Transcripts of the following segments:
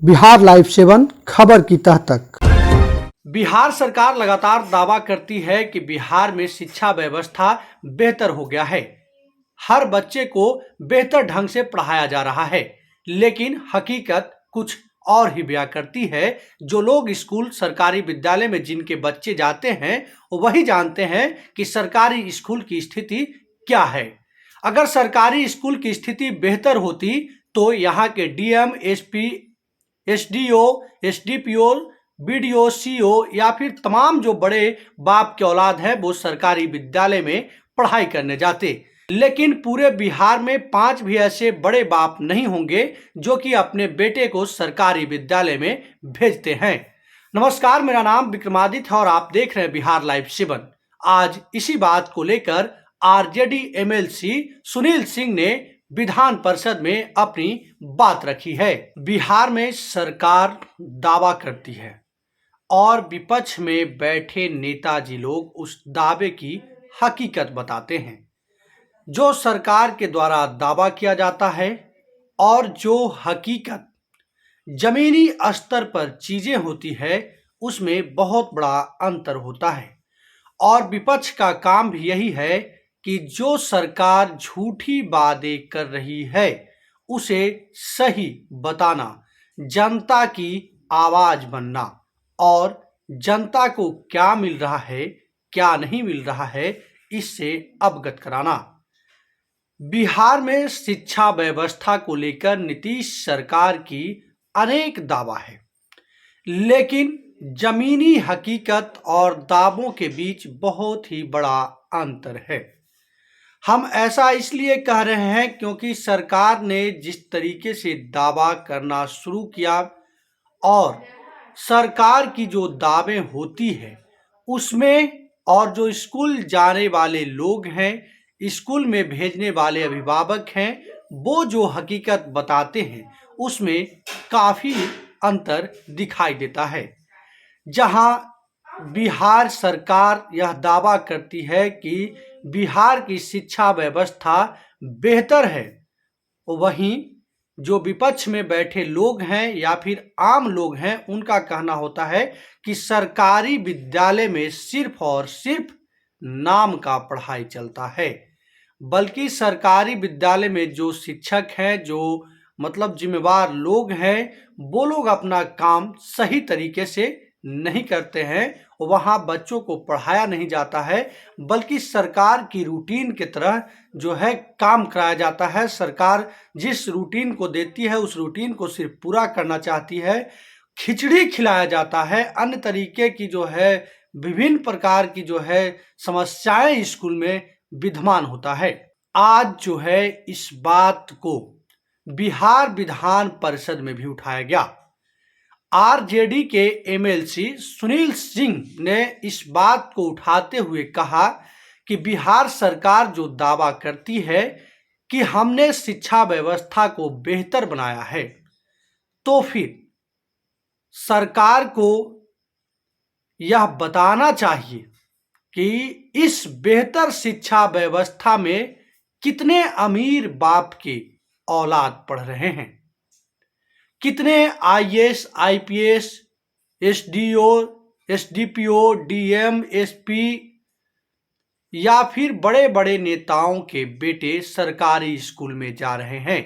Bihar live 7 खबर की तह तक। बिहार सरकार लगातार दावा करती है कि बिहार में शिक्षा व्यवस्था बेहतर हो गया है। हर बच्चे को बेहतर ढंग से पढ़ाया जा रहा है, लेकिन हकीकत कुछ और ही बयां करती है। जो लोग स्कूल सरकारी विद्यालय में जिनके बच्चे जाते हैं वही जानते हैं कि सरकारी स्कूल की स्थिति क्या है। अगर सरकारी स्कूल की स्थिति बेहतर होती तो यहाँ के DM, SP, SDO, SDPO, BDO, CO या फिर तमाम जो बड़े बाप के औलाद है वो सरकारी विद्यालय में पढ़ाई करने जाते। लेकिन पूरे बिहार में 5 भी ऐसे बड़े बाप नहीं होंगे जो कि अपने बेटे को सरकारी विद्यालय में भेजते हैं। नमस्कार, मेरा नाम विक्रमादित्य है और आप देख रहे हैं बिहार लाइव 7। आज इसी बात को लेकर आरजेडी एमएलसी सुनील सिंह ने विधान परिषद में अपनी बात रखी है। बिहार में सरकार दावा करती है और विपक्ष में बैठे नेताजी लोग उस दावे की हकीकत बताते हैं। जो सरकार के द्वारा दावा किया जाता है और जो हकीकत जमीनी स्तर पर चीजें होती है उसमें बहुत बड़ा अंतर होता है। और विपक्ष का काम भी यही है कि जो सरकार झूठी वादे कर रही है उसे सही बताना, जनता की आवाज बनना और जनता को क्या मिल रहा है क्या नहीं मिल रहा है इससे अवगत कराना। बिहार में शिक्षा व्यवस्था को लेकर नीतीश सरकार की अनेक दावा है, लेकिन जमीनी हकीकत और दावों के बीच बहुत ही बड़ा अंतर है। हम ऐसा इसलिए कह रहे हैं क्योंकि सरकार ने जिस तरीके से दावा करना शुरू किया और सरकार की जो दावे होती है उसमें और जो स्कूल जाने वाले लोग हैं, स्कूल में भेजने वाले अभिभावक हैं, वो जो हकीकत बताते हैं उसमें काफ़ी अंतर दिखाई देता है। जहां बिहार सरकार यह दावा करती है कि बिहार की शिक्षा व्यवस्था बेहतर है, वहीं जो विपक्ष में बैठे लोग हैं या फिर आम लोग हैं उनका कहना होता है कि सरकारी विद्यालय में सिर्फ और सिर्फ नाम का पढ़ाई चलता है। बल्कि सरकारी विद्यालय में जो शिक्षक हैं, जो मतलब जिम्मेवार लोग हैं, वो लोग अपना काम सही तरीके से नहीं करते हैं। वहाँ बच्चों को पढ़ाया नहीं जाता है, बल्कि सरकार की रूटीन की तरह जो है काम कराया जाता है। सरकार जिस रूटीन को देती है उस रूटीन को सिर्फ पूरा करना चाहती है। खिचड़ी खिलाया जाता है, अन्य तरीके की जो है विभिन्न प्रकार की जो है समस्याएं स्कूल में विद्यमान होता है। आज जो है इस बात को बिहार विधान परिषद में भी उठाया गया। आरजेडी के एमएलसी सुनील सिंह ने इस बात को उठाते हुए कहा कि बिहार सरकार जो दावा करती है कि हमने शिक्षा व्यवस्था को बेहतर बनाया है, तो फिर सरकार को यह बताना चाहिए कि इस बेहतर शिक्षा व्यवस्था में कितने अमीर बाप के औलाद पढ़ रहे हैं, कितने IAS, IPS, SDO, SDPO, DM, SP या फिर बड़े बड़े नेताओं के बेटे सरकारी स्कूल में जा रहे हैं।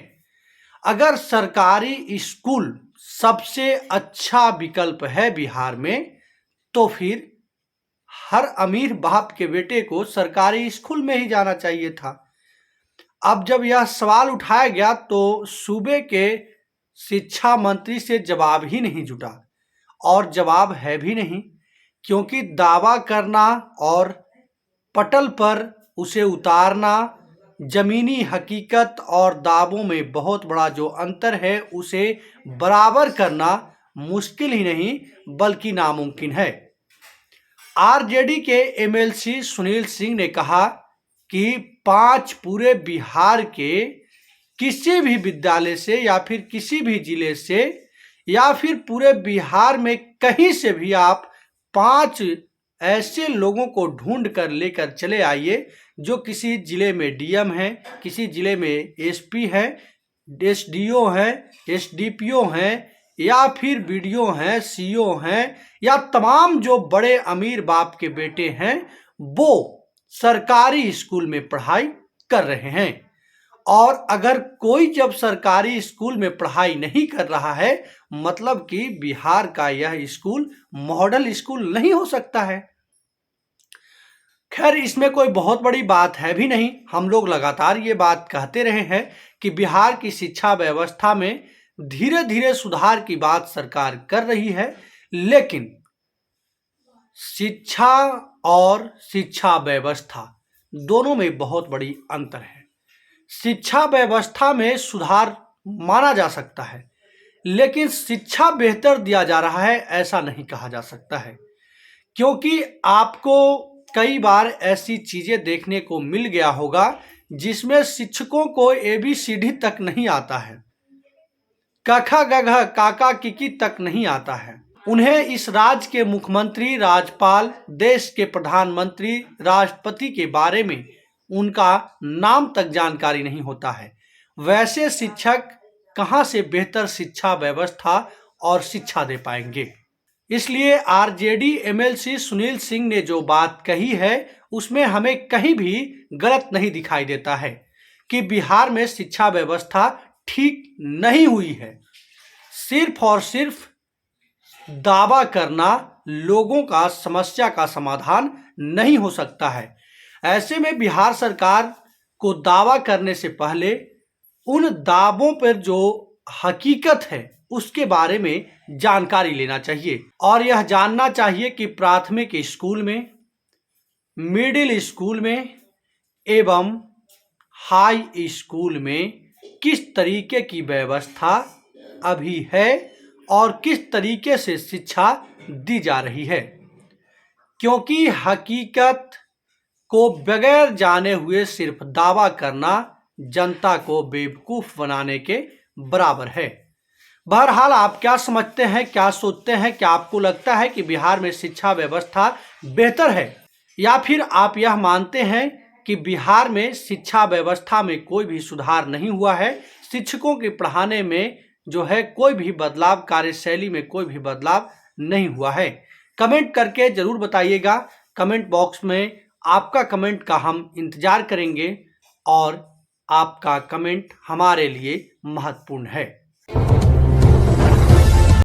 अगर सरकारी स्कूल सबसे अच्छा विकल्प है बिहार में, तो फिर हर अमीर बाप के बेटे को सरकारी स्कूल में ही जाना चाहिए था। अब जब यह सवाल उठाया गया तो सूबे के शिक्षा मंत्री से जवाब ही नहीं जुटा और जवाब है भी नहीं, क्योंकि दावा करना और पटल पर उसे उतारना, जमीनी हकीकत और दावों में बहुत बड़ा जो अंतर है उसे बराबर करना मुश्किल ही नहीं बल्कि नामुमकिन है। आरजेडी के एमएलसी सुनील सिंह ने कहा कि 5 पूरे बिहार के किसी भी विद्यालय से या फिर किसी भी जिले से या फिर पूरे बिहार में कहीं से भी आप 5 ऐसे लोगों को ढूंढ कर लेकर चले आइए जो किसी जिले में डीएम हैं, किसी जिले में एसपी हैं, एसडीओ हैं, एसडीपीओ हैं या फिर बीडीओ हैं, सीईओ हैं या तमाम जो बड़े अमीर बाप के बेटे हैं वो सरकारी स्कूल में पढ़ाई कर रहे हैं। और अगर कोई जब सरकारी स्कूल में पढ़ाई नहीं कर रहा है मतलब कि बिहार का यह स्कूल मॉडल स्कूल नहीं हो सकता है। खैर इसमें कोई बहुत बड़ी बात है भी नहीं। हम लोग लगातार ये बात कहते रहे हैं कि बिहार की शिक्षा व्यवस्था में धीरे धीरे सुधार की बात सरकार कर रही है, लेकिन शिक्षा और शिक्षा व्यवस्था दोनों में बहुत बड़ी अंतर है। शिक्षा व्यवस्था में सुधार माना जा सकता है, लेकिन शिक्षा बेहतर दिया जा रहा है ऐसा नहीं कहा जा सकता है, क्योंकि आपको कई बार ऐसी चीजें देखने को मिल गया होगा जिसमें शिक्षकों को ABCD तक नहीं आता है, कखा गघ काका किकी तक नहीं आता है। उन्हें इस राज्य के मुख्यमंत्री, राज्यपाल, देश के प्रधानमंत्री, राष्ट्रपति के बारे में उनका नाम तक जानकारी नहीं होता है। वैसे शिक्षक कहां से बेहतर शिक्षा व्यवस्था और शिक्षा दे पाएंगे। इसलिए आरजेडी MLC सुनील सिंह ने जो बात कही है उसमें हमें कहीं भी गलत नहीं दिखाई देता है कि बिहार में शिक्षा व्यवस्था ठीक नहीं हुई है। सिर्फ और सिर्फ दावा करना लोगों का समस्या का समाधान नहीं हो सकता है। ऐसे में बिहार सरकार को दावा करने से पहले उन दावों पर जो हकीकत है उसके बारे में जानकारी लेना चाहिए और यह जानना चाहिए कि प्राथमिक स्कूल में, मिडिल स्कूल में एवं हाई स्कूल में किस तरीके की व्यवस्था अभी है और किस तरीके से शिक्षा दी जा रही है, क्योंकि हकीकत को बगैर जाने हुए सिर्फ दावा करना जनता को बेवकूफ बनाने के बराबर है। बहरहाल आप क्या समझते हैं, क्या सोचते हैं? क्या आपको लगता है कि बिहार में शिक्षा व्यवस्था बेहतर है, या फिर आप यह मानते हैं कि बिहार में शिक्षा व्यवस्था में कोई भी सुधार नहीं हुआ है, शिक्षकों के पढ़ाने में जो है कोई भी बदलाव, कार्यशैली में कोई भी बदलाव नहीं हुआ है? कमेंट करके जरूर बताइएगा। कमेंट बॉक्स में आपका कमेंट का हम इंतजार करेंगे और आपका कमेंट हमारे लिए महत्वपूर्ण है।